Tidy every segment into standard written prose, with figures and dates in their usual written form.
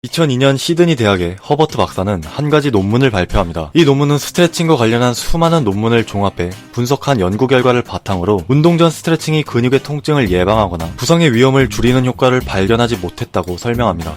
2002년 시드니 대학의 허버트 박사는 한 가지 논문을 발표합니다. 이 논문은 스트레칭과 관련한 수많은 논문을 종합해 분석한 연구 결과를 바탕으로 운동 전 스트레칭이 근육의 통증을 예방하거나 부상의 위험을 줄이는 효과를 발견하지 못했다고 설명합니다.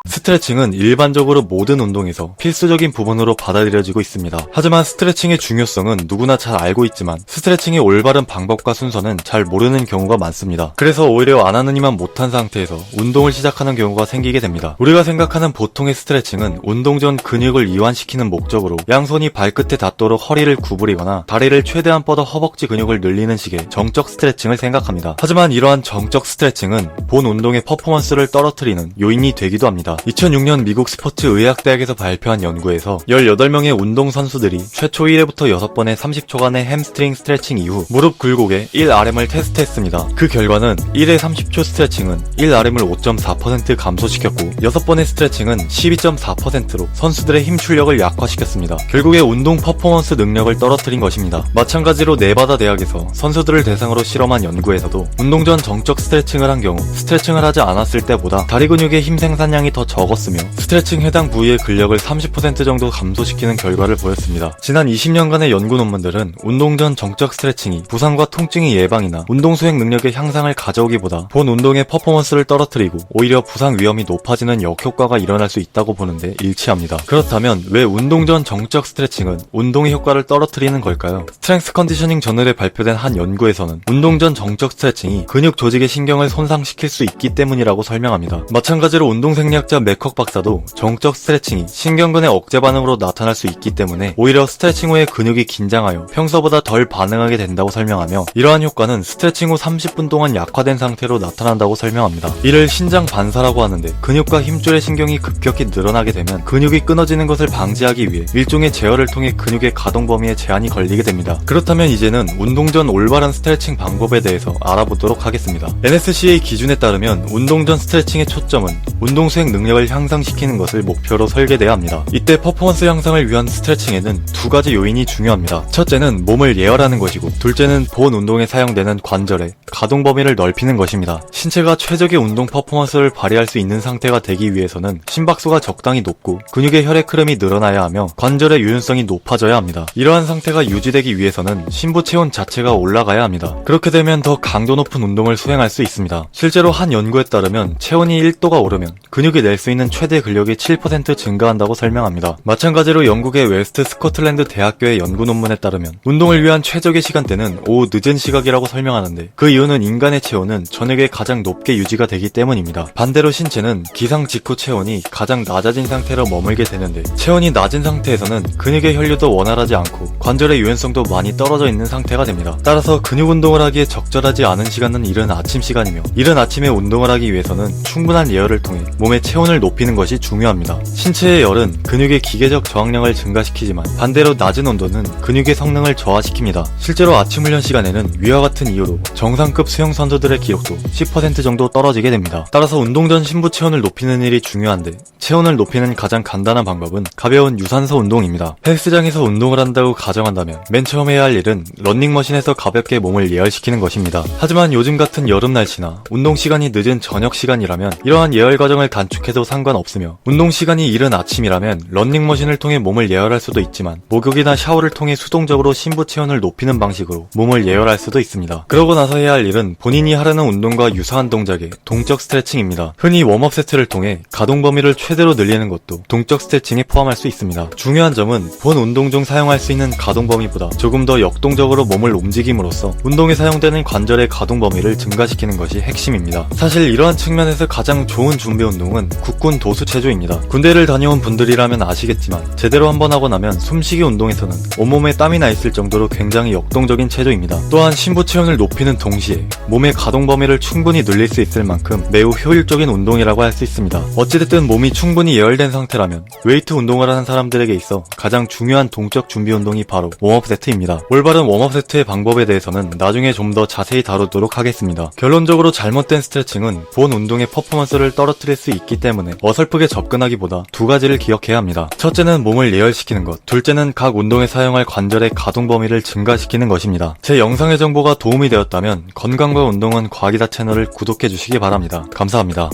스트레칭은 일반적으로 모든 운동에서 필수적인 부분으로 받아들여지고 있습니다. 하지만 스트레칭의 중요성은 누구나 잘 알고 있지만 스트레칭의 올바른 방법과 순서는 잘 모르는 경우가 많습니다. 그래서 오히려 안 하느니만 못한 상태에서 운동을 시작하는 경우가 생기게 됩니다. 우리가 생각하는 보통의 스트레칭은 운동 전 근육을 이완시키는 목적으로 양손이 발끝에 닿도록 허리를 구부리거나 다리를 최대한 뻗어 허벅지 근육을 늘리는 식의 정적 스트레칭을 생각합니다. 하지만 이러한 정적 스트레칭은 본 운동의 퍼포먼스를 떨어뜨리는 요인이 되기도 합니다. 2006년 미국 스포츠의학대학에서 발표한 연구에서 18명의 운동선수들이 최초 1회부터 6번의 30초간의 햄스트링 스트레칭 이후 무릎 굴곡의 1RM을 테스트했습니다. 그 결과는 1회 30초 스트레칭은 1RM을 5.4% 감소시켰고 6번의 스트레칭은 12.4%로 선수들의 힘 출력을 약화시켰습니다. 결국에 운동 퍼포먼스 능력을 떨어뜨린 것입니다. 마찬가지로 네바다 대학에서 선수들을 대상으로 실험한 연구에서도 운동 전 정적 스트레칭을 한 경우 스트레칭을 하지 않았을 때보다 다리 근육의 힘 생산량이 더 적었으며 스트레칭 해당 부위의 근력을 30% 정도 감소시키는 결과를 보였습니다. 지난 20년간의 연구 논문들은 운동 전 정적 스트레칭이 부상과 통증의 예방이나 운동 수행 능력의 향상을 가져오기보다 본 운동의 퍼포먼스를 떨어뜨리고 오히려 부상 위험이 높아지는 역효과가 일어날 수 있다고 보는데 일치합니다. 그렇다면 왜 운동 전 정적 스트레칭은 운동의 효과를 떨어뜨리는 걸까요? 스트렝스 컨디셔닝 저널에 발표된 한 연구에서는 운동 전 정적 스트레칭이 근육 조직의 신경을 손상시킬 수 있기 때문이라고 설명합니다. 마찬가지로 운동 생리학자 맥컥 박사도 정적 스트레칭이 신경근의 억제 반응으로 나타날 수 있기 때문에 오히려 스트레칭 후에 근육이 긴장하여 평소보다 덜 반응하게 된다고 설명하며 이러한 효과는 스트레칭 후 30분 동안 약화된 상태로 나타난다고 설명합니다. 이를 신장 반사라고 하는데 근육과 힘줄의 신경이 급격히 늘어나게 되면 근육이 끊어지는 것을 방지하기 위해 일종의 제어를 통해 근육의 가동 범위에 제한이 걸리게 됩니다. 그렇다면 이제는 운동 전 올바른 스트레칭 방법에 대해서 알아보도록 하겠습니다. NSCA 기준에 따르면 운동 전 스트레칭의 초점은 운동 수행 능력을 향상시키는 것을 목표로 설계돼야 합니다. 이때 퍼포먼스 향상을 위한 스트레칭에는 두 가지 요인이 중요합니다. 첫째는 몸을 예열하는 것이고 둘째는 본 운동에 사용되는 관절의 가동 범위를 넓히는 것입니다. 신체가 최적의 운동 퍼포먼스를 발휘할 수 있는 상태가 되기 위해서는 심박수가 적당히 높고 근육의 혈액 흐름이 늘어나야 하며 관절의 유연성이 높아져야 합니다. 이러한 상태가 유지되기 위해서는 심부 체온 자체가 올라가야 합니다. 그렇게 되면 더 강도 높은 운동을 수행할 수 있습니다. 실제로 한 연구에 따르면 체온이 1도가 오르면 근육이 낼 수 있는 최대 근력이 7% 증가한다고 설명합니다. 마찬가지로 영국의 웨스트 스코틀랜드 대학교의 연구 논문에 따르면 운동을 위한 최적의 시간대는 오후 늦은 시각이라고 설명하는데 그 이유는 인간의 체온은 저녁에 가장 높게 유지가 되기 때문입니다. 반대로 신체는 기상 직후 체온이 가장 낮아진 상태로 머물게 되는데 체온이 낮은 상태에서는 근육의 혈류도 원활하지 않고 관절의 유연성도 많이 떨어져 있는 상태가 됩니다. 따라서 근육 운동을 하기에 적절하지 않은 시간은 이른 아침 시간이며 이른 아침에 운동을 하기 위해서는 충분한 예열을 통해 몸의 체온을 높이는 것이 중요합니다. 신체의 열은 근육의 기계적 저항량을 증가시키지만 반대로 낮은 온도는 근육의 성능을 저하시킵니다. 실제로 아침 훈련 시간에는 위와 같은 이유로 정상급 수영 선수들의 기록도 10% 정도 떨어지게 됩니다. 따라서 운동 전 심부 체온을 높이는 일이 중요한데 체온을 높이는 가장 간단한 방법은 가벼운 유산소 운동입니다. 헬스장에서 운동을 한다고 가정한다면 맨 처음 해야 할 일은 러닝머신에서 가볍게 몸을 예열시키는 것입니다. 하지만 요즘 같은 여름 날씨나 운동 시간이 늦은 저녁 시간이라면 이러한 예열 과정을 단축해도 상관없으며 운동 시간이 이른 아침이라면 러닝머신을 통해 몸을 예열할 수도 있지만 목욕이나 샤워를 통해 수동적으로 심부 체온을 높이는 방식으로 몸을 예열할 수도 있습니다. 그러고 나서 해야 할 일은 본인이 하려는 운동과 유사한 동작의 동적 스트레칭입니다. 흔히 웜업 세트를 통해 가동 범위를 최대로 늘리는 것도 동적 스트레칭에 포함할 수 있습니다. 중요한 점은 본 운동 중 사용할 수 있는 가동 범위보다 조금 더 역동적으로 몸을 움직임으로써 운동에 사용되는 관절의 가동 범위를 증가시키는 것이 핵심입니다. 사실 이러한 측면에서 가장 좋은 준비 운동은 국군 도수 체조입니다. 군대를 다녀온 분들이라면 아시겠지만 제대로 한번 하고 나면 숨쉬기 운동에서는 온몸에 땀이 나 있을 정도로 굉장히 역동적인 체조입니다. 또한 심부 체온을 높이는 동시에 몸의 가동 범위를 충분히 늘릴 수 있을 만큼 매우 효율적인 운동이라고 할 수 있습니다. 어찌됐든 몸이 충분히 예열된 상태라면 웨이트 운동을 하는 사람들에게 있어 가장 중요한 동적 준비 운동이 바로 웜업 세트입니다. 올바른 웜업 세트의 방법에 대해서는 나중에 좀 더 자세히 다루도록 하겠습니다. 결론적으로 잘못된 스트레칭은 본 운동의 퍼포먼스를 떨어뜨릴 수 있기 때문에 어설프게 접근하기보다 두 가지를 기억해야 합니다. 첫째는 몸을 예열시키는 것, 둘째는 각 운동에 사용할 관절의 가동 범위를 증가시키는 것입니다. 제 영상의 정보가 도움이 되었다면 건강과 운동은 과학이다 채널을 구독해주시기 바랍니다. 감사합니다.